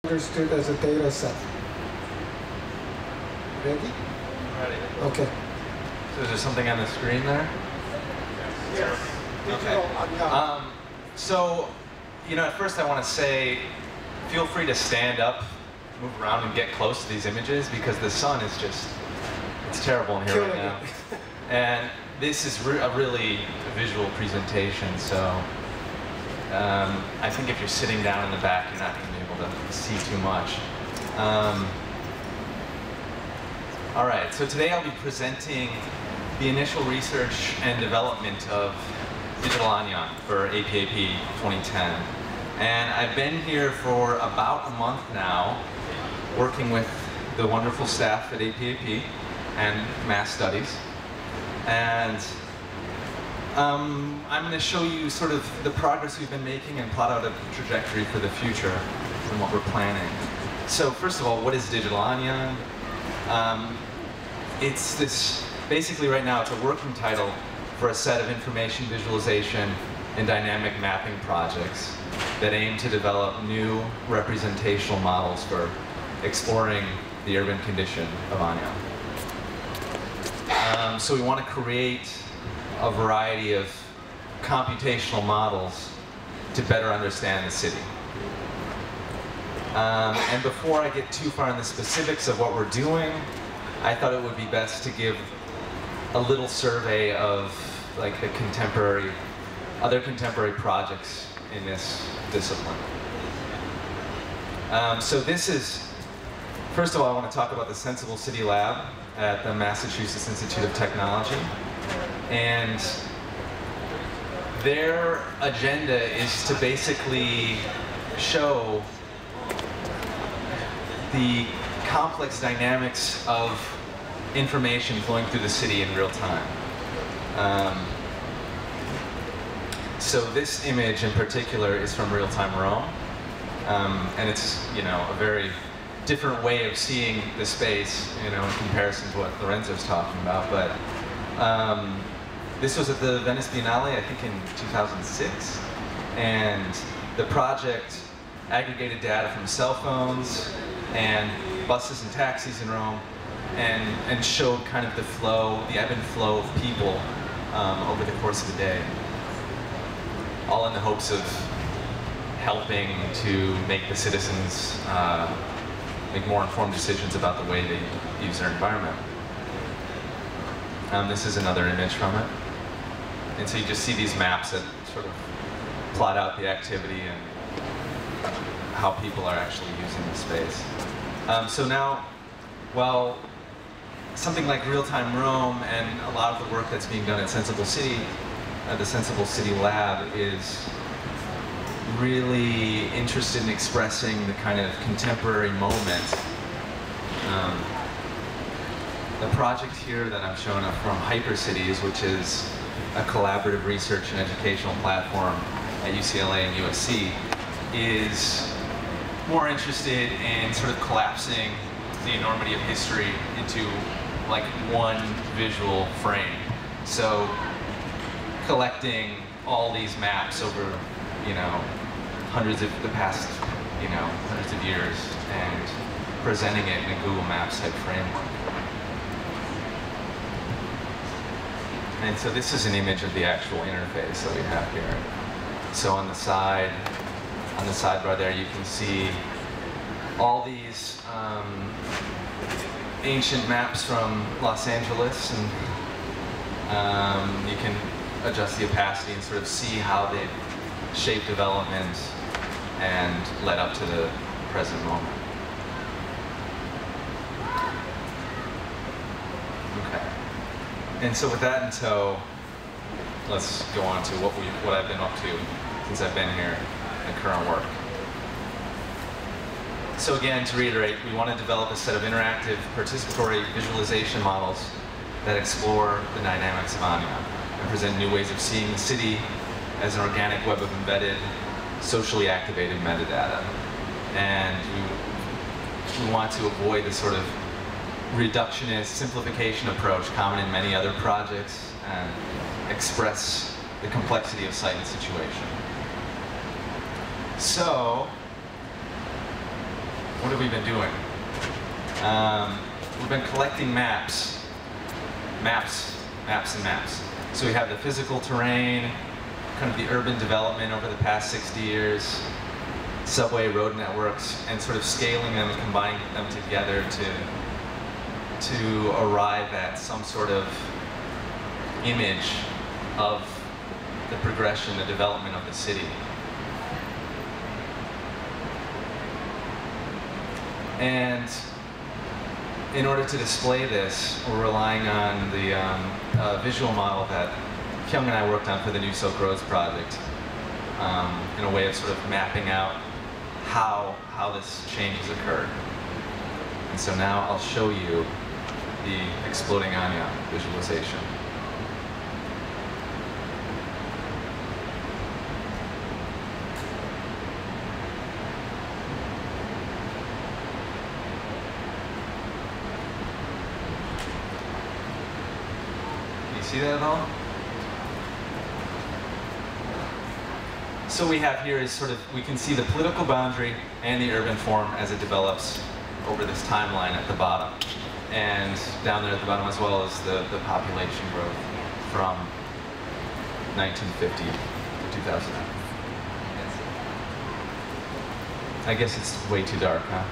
understood as a data set. Ready? Ready. Okay. So is there something on the screen there? Yes. Okay. So, you know, at first I want to say, feel free to stand up, move around, and get close to these images because the sun is just, it's terrible in here right now. And this is a really visual presentation, so I think if you're sitting down in the back, you're not going to be able to see too much. All right, so today I'll be presenting the initial research and development of Digital Anyang for APAP 2010. And I've been here for about a month now, working with the wonderful staff at APAP and Mass Studies. And I'm going to show you sort of the progress we've been making and plot out a trajectory for the future and what we're planning. So first of all, what is Digital Anyang? It's this, basically right now, it's a working title for a set of information visualization and dynamic mapping projects that aim to develop new representational models for exploring the urban condition of Anyang. So we want to create a variety of computational models to better understand the city. And before I get too far in the specifics of what we're doing, I thought it would be best to give a little survey of like the other contemporary projects in this discipline. So this is, first of all, I want to talk about the Sensible City Lab at the Massachusetts Institute of Technology. And their agenda is to basically show the complex dynamics of information flowing through the city in real time. So this image in particular is from real-time Rome. And it's, you know, a very different way of seeing the space, you know, in comparison to what Lorenzo's talking about. But this was at the Venice Biennale, I think in 2006. And the project aggregated data from cell phones and buses and taxis in Rome and showed kind of the flow, the ebb and flow of people over the course of the day. All in the hopes of helping to make the citizens make more informed decisions about the way they use their environment. This is another image from it. And so you just see these maps that sort of plot out the activity and how people are actually using the space. So now, well, something like real-time Rome and a lot of the work that's being done at Sensible City, the Sensible City Lab, is really interested in expressing the kind of contemporary moment. The project here that I'm showing up from Hypercities, which is a collaborative research and educational platform at UCLA and USC, is more interested in sort of collapsing the enormity of history into like one visual frame. So collecting all these maps over, you know, hundreds of years and presenting it in a Google Maps type framework. And so this is an image of the actual interface that we have here. So on the sidebar there, you can see all these ancient maps from Los Angeles, and you can adjust the opacity and sort of see how they've shaped development and led up to the present moment. Okay. And so with that in tow, let's go on to what I've been up to since I've been here in current work. So again, to reiterate, we want to develop a set of interactive, participatory visualization models that explore the dynamics of Anyang and present new ways of seeing the city as an organic web of embedded, socially activated metadata. And we want to avoid the sort of reductionist simplification approach common in many other projects and express the complexity of site and situation. So, what have we been doing? We've been collecting maps. Maps. So we have the physical terrain, kind of the urban development over the past 60 years, subway road networks, and sort of scaling them and combining them together to arrive at some sort of image of the progression, the development of the city. And in order to display this, we're relying on the visual model that Kyung and I worked on for the New Silk Roads project, in a way of sort of mapping out how this change has occurred. And so now I'll show you the exploding Anyang visualization. See that at all? So what we have here is sort of, we can see the political boundary and the urban form as it develops over this timeline at the bottom. And down there at the bottom as well as the population growth from 1950 to 2009. I guess it's way too dark, huh?